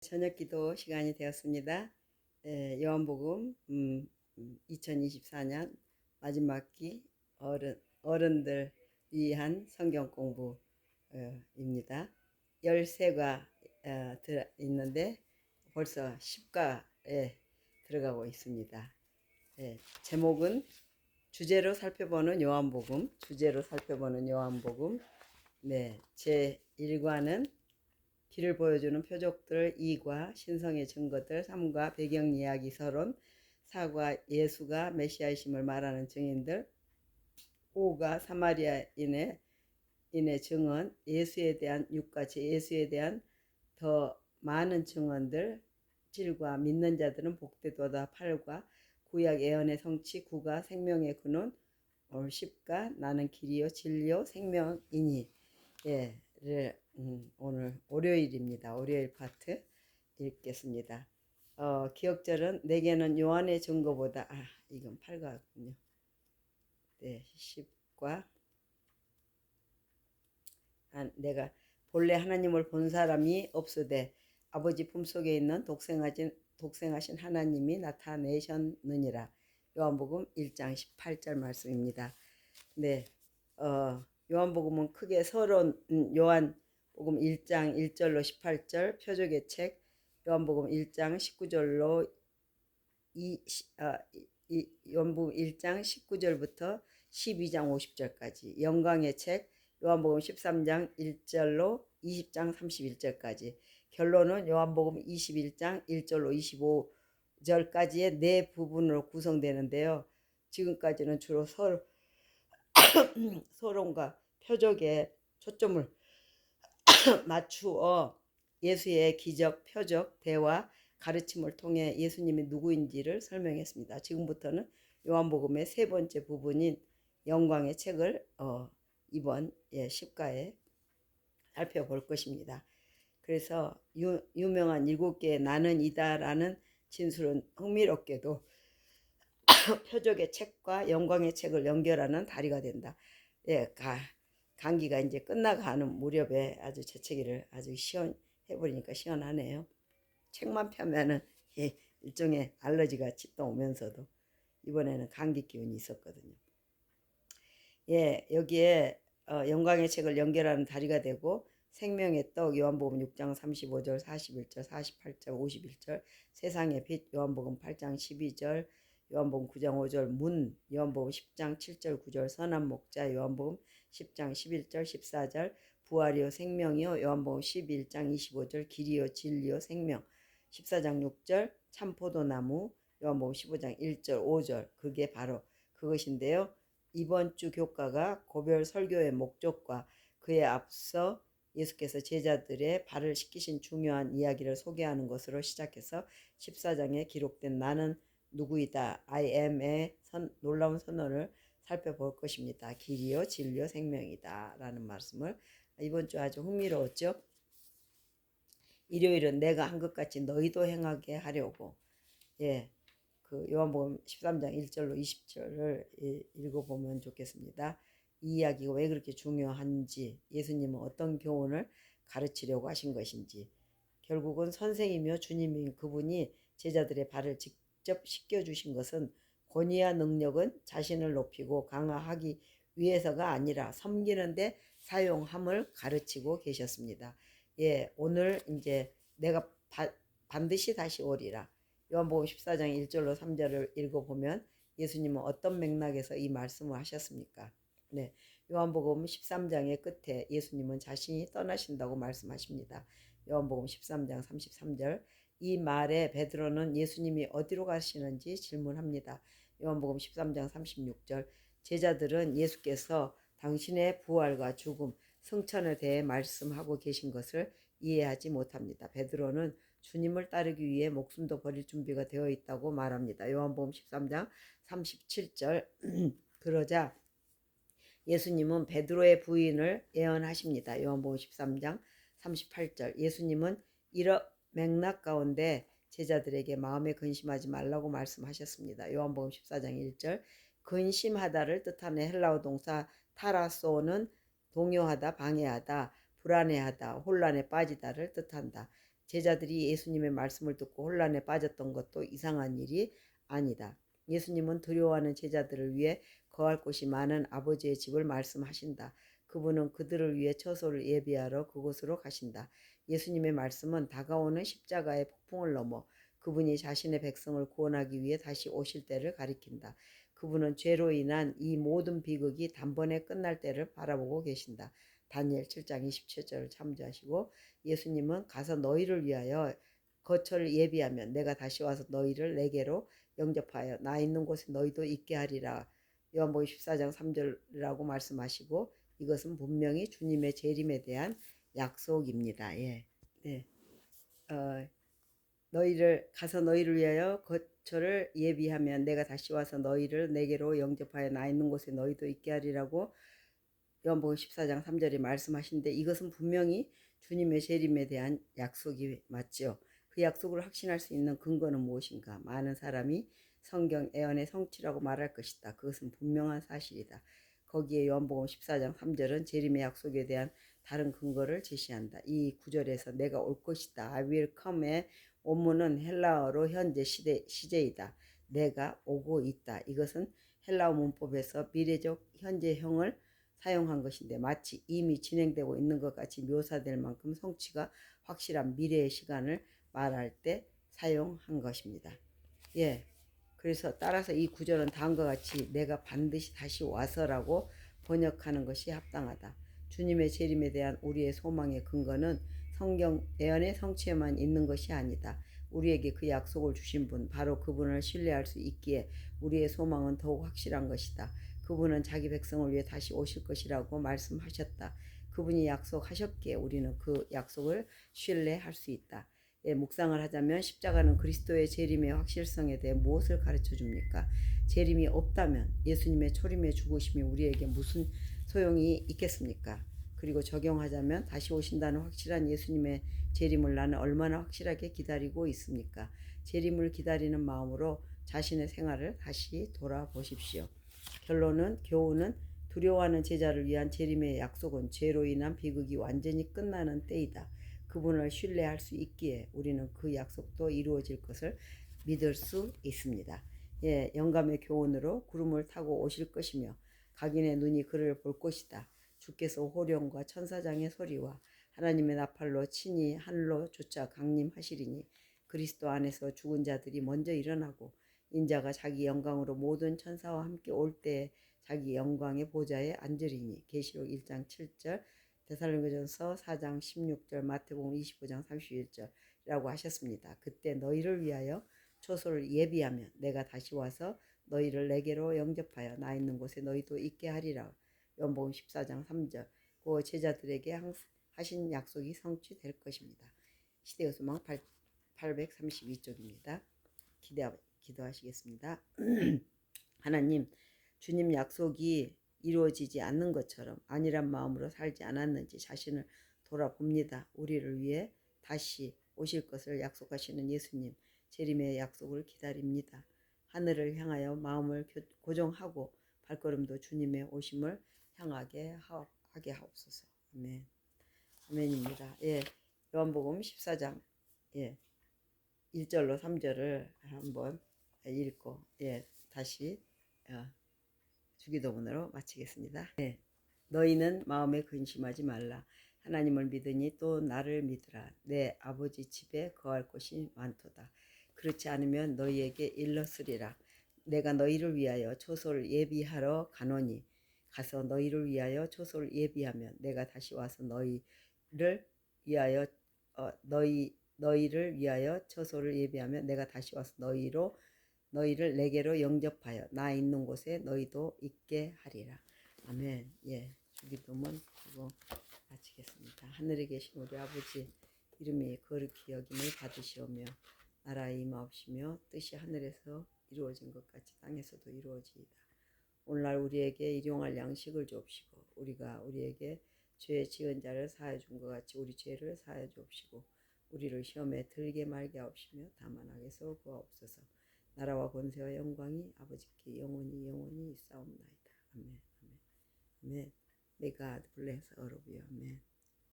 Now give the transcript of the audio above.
저녁 기도 시간이 되었습니다. 요한복음 2024년 마지막 기 어른들 위한 성경 공부입니다. 13가 있는데 벌써 10가에 들어가고 있습니다. 제목은 주제로 살펴보는 요한복음. 제 1과는 길을 보여주는 표적들, 2과 신성의 증거들, 3과 배경 이야기 서론, 4과 예수가 메시아이심을 말하는 증인들, 5가 사마리아인의 증언, 예수에 대한 6과 예수에 대한 더 많은 증언들, 7과 믿는 자들은 복되도다, 8과 구약 예언의 성취, 9가 생명의 근원, 10가 나는 길이요 진리요 생명이니. 오늘 월요일입니다. 월요일 파트 읽겠습니다. 기억절은 내게는 요한의 증거보다 이건 8가군요. 10과 내가 본래 하나님을 본 사람이 없으되 아버지 품속에 있는 독생하신 하나님이 나타내셨느니라. 요한복음 1장 18절 말씀입니다. 요한복음은 크게 서론, 요한복음 1장 1절로 18절 표적의 책, 요한복음 1장 19절로 요한복음 1장 19절부터 12장 50절까지, 영광의 책, 요한복음 13장 1절로 20장 31절까지, 결론은 요한복음 21장 1절로 25절까지의 네 부분으로 구성되는데요. 지금까지는 주로 서론과 표적에 초점을 맞추어 예수의 기적, 표적, 대화, 가르침을 통해 예수님이 누구인지를 설명했습니다. 지금부터는 요한복음의 세 번째 부분인 영광의 책을 이번 10가에 살펴볼 것입니다. 그래서 유명한 7개의 나는 이다라는 진술은 흥미롭게도 표적의 책과 영광의 책을 연결하는 다리가 된다. 강기가 이제 끝나가는 무렵에 아주 재채기를 아주 해버리니까 시원하네요. 책만 펴면은 일종의 알러지가 짙어 오면서도 이번에는 감기 기운이 있었거든요. 여기에 영광의 책을 연결하는 다리가 되고 생명의 떡 요한복음 6장 35절 41절 48절 51절 세상의 빛 요한복음 8장 12절 요한복음 9장 5절 문 요한복음 10장 7절 9절 선한 목자 요한복음 10장 11절 14절 부활이요 생명이요 요한복음 11장 25절 길이요 진리요 생명 14장 6절 참포도나무 요한복음 15장 1절 5절 그게 바로 그것인데요. 이번 주 교과가 고별 설교의 목적과 그에 앞서 예수께서 제자들의 발을 씻기신 중요한 이야기를 소개하는 것으로 시작해서 14장에 기록된 나는 누구이다 I am의 놀라운 선언을 살펴볼 것입니다. 길이요 진리요 생명이다 라는 말씀을 이번 주 아주 흥미로웠죠. 일요일은 내가 한 것 같이 너희도 행하게 하려고 그 요한복음 13장 1절로 20절을 읽어보면 좋겠습니다. 이 이야기가 왜 그렇게 중요한지, 예수님은 어떤 교훈을 가르치려고 하신 것인지, 결국은 선생이며 주님인 그분이 제자들의 발을 직접 씻겨주신 것은 권위와 능력은 자신을 높이고 강화하기 위해서가 아니라 섬기는데 사용함을 가르치고 계셨습니다. 오늘 이제 내가 반드시 다시 오리라. 요한복음 14장 1절로 3절을 읽어보면 예수님은 어떤 맥락에서 이 말씀을 하셨습니까? 요한복음 13장의 끝에 예수님은 자신이 떠나신다고 말씀하십니다. 요한복음 13장 33절 이 말에 베드로는 예수님이 어디로 가시는지 질문합니다. 요한복음 13장 36절 제자들은 예수께서 당신의 부활과 죽음, 승천에 대해 말씀하고 계신 것을 이해하지 못합니다. 베드로는 주님을 따르기 위해 목숨도 버릴 준비가 되어 있다고 말합니다. 요한복음 13장 37절 그러자 예수님은 베드로의 부인을 예언하십니다. 요한복음 13장 38절 예수님은 이런 맥락 가운데 제자들에게 마음에 근심하지 말라고 말씀하셨습니다. 요한복음 14장 1절 근심하다를 뜻하는 헬라어 동사 타라소는 동요하다, 방해하다, 불안해하다, 혼란에 빠지다를 뜻한다. 제자들이 예수님의 말씀을 듣고 혼란에 빠졌던 것도 이상한 일이 아니다. 예수님은 두려워하는 제자들을 위해 거할 곳이 많은 아버지의 집을 말씀하신다. 그분은 그들을 위해 처소를 예비하러 그곳으로 가신다. 예수님의 말씀은 다가오는 십자가의 폭풍을 넘어 그분이 자신의 백성을 구원하기 위해 다시 오실 때를 가리킨다. 그분은 죄로 인한 이 모든 비극이 단번에 끝날 때를 바라보고 계신다. 다니엘 7장 27절을 참조하시고, 예수님은 가서 너희를 위하여 거처를 예비하면 내가 다시 와서 너희를 내게로 영접하여 나 있는 곳에 너희도 있게 하리라. 요한복음 14장 3절이라고 말씀하시고, 이것은 분명히 주님의 재림에 대한 약속입니다. 예. 네. 너희를 위하여 거처를 예비하면 내가 다시 와서 너희를 내게로 영접하여 나 있는 곳에 너희도 있게 하리라고 요한복음 14장 3절에 말씀하신데, 이것은 분명히 주님의 재림에 대한 약속이 맞죠. 그 약속을 확신할 수 있는 근거는 무엇인가? 많은 사람이 성경 애언의 성취라고 말할 것이다. 그것은 분명한 사실이다. 거기에 요한복음 14장 3절은 재림의 약속에 대한 다른 근거를 제시한다. 이 구절에서 내가 올 것이다, I will come의 원문은 헬라어로 현재 시제이다. 내가 오고 있다. 이것은 헬라어 문법에서 미래적 현재형을 사용한 것인데, 마치 이미 진행되고 있는 것 같이 묘사될 만큼 성취가 확실한 미래의 시간을 말할 때 사용한 것입니다. 예. 그래서 따라서 이 구절은 다음과 같이 내가 반드시 다시 와서라고 번역하는 것이 합당하다. 주님의 재림에 대한 우리의 소망의 근거는 성경 예언의 성취에만 있는 것이 아니다. 우리에게 그 약속을 주신 분, 바로 그분을 신뢰할 수 있기에 우리의 소망은 더욱 확실한 것이다. 그분은 자기 백성을 위해 다시 오실 것이라고 말씀하셨다. 그분이 약속하셨기에 우리는 그 약속을 신뢰할 수 있다. 예, 묵상을 하자면 십자가는 그리스도의 재림의 확실성에 대해 무엇을 가르쳐 줍니까? 재림이 없다면 예수님의 초림의 죽으심이 우리에게 무슨 소용이 있겠습니까? 그리고 적용하자면 다시 오신다는 확실한 예수님의 재림을 나는 얼마나 확실하게 기다리고 있습니까? 재림을 기다리는 마음으로 자신의 생활을 다시 돌아보십시오. 교훈은 두려워하는 제자를 위한 재림의 약속은 죄로 인한 비극이 완전히 끝나는 때이다. 그분을 신뢰할 수 있기에 우리는 그 약속도 이루어질 것을 믿을 수 있습니다. 예, 영감의 교훈으로 구름을 타고 오실 것이며 각인의 눈이 그를 볼 것이다. 주께서 호령과 천사장의 소리와 하나님의 나팔로 친히 하늘로 쫓아 강림하시리니 그리스도 안에서 죽은 자들이 먼저 일어나고 인자가 자기 영광으로 모든 천사와 함께 올 때에 자기 영광의 보좌에 앉으리니. 계시록 1장 7절, 데살로니가전서 4장 16절, 마태복음 25장 31절이라고 하셨습니다. 그때 너희를 위하여 초소를 예비하면 내가 다시 와서 너희를 내게로 영접하여 나 있는 곳에 너희도 있게 하리라. 요한복음 14장 3절. 그 제자들에게 하신 약속이 성취될 것입니다. 시대의 소망 832쪽입니다. 기도하시겠습니다. 하나님, 주님 약속이 이루어지지 않는 것처럼 안일한 마음으로 살지 않았는지 자신을 돌아봅니다. 우리를 위해 다시 오실 것을 약속하시는 예수님, 재림의 약속을 기다립니다. 하늘을 향하여 마음을 고정하고 발걸음도 주님의 오심을 향하게 하게 하옵소서. 아멘. 아멘입니다. 예, 요한복음 14장 1절로 3절을 한번 읽고 다시 주기도문으로 마치겠습니다. 너희는 마음에 근심하지 말라. 하나님을 믿으니 또 나를 믿으라. 내 아버지 집에 거할 곳이 많도다. 그렇지 않으면 너희에게 일렀으리라. 내가 너희를 위하여 초소를 예비하러 가노니 가서 너희를 위하여 초소를 예비하면 내가 다시 와서 너희를 위하여 초소를 예비하면 내가 다시 와서 너희를 내게로 영접하여 나 있는 곳에 너희도 있게 하리라. 아멘. 예, 주기도문 하고 마치겠습니다. 하늘에 계신 우리 아버지, 이름이 거룩히 여김을 받으시오며 나라의 임하옵시며 뜻이 하늘에서 이루어진 것 같이 땅에서도 이루어지이다. 오늘날 우리에게 일용할 양식을 주옵시고 우리가 우리에게 죄 지은 자를 사하여 준 것 같이 우리 죄를 사하여 주옵시고 우리를 시험에 들게 말게 하옵시며 다만 악에서 구하옵소서. 나라와 권세와 영광이 아버지께 영원히 있사옵나이다. 아멘. 아멘. 아멘. May God bless all of you. 아멘.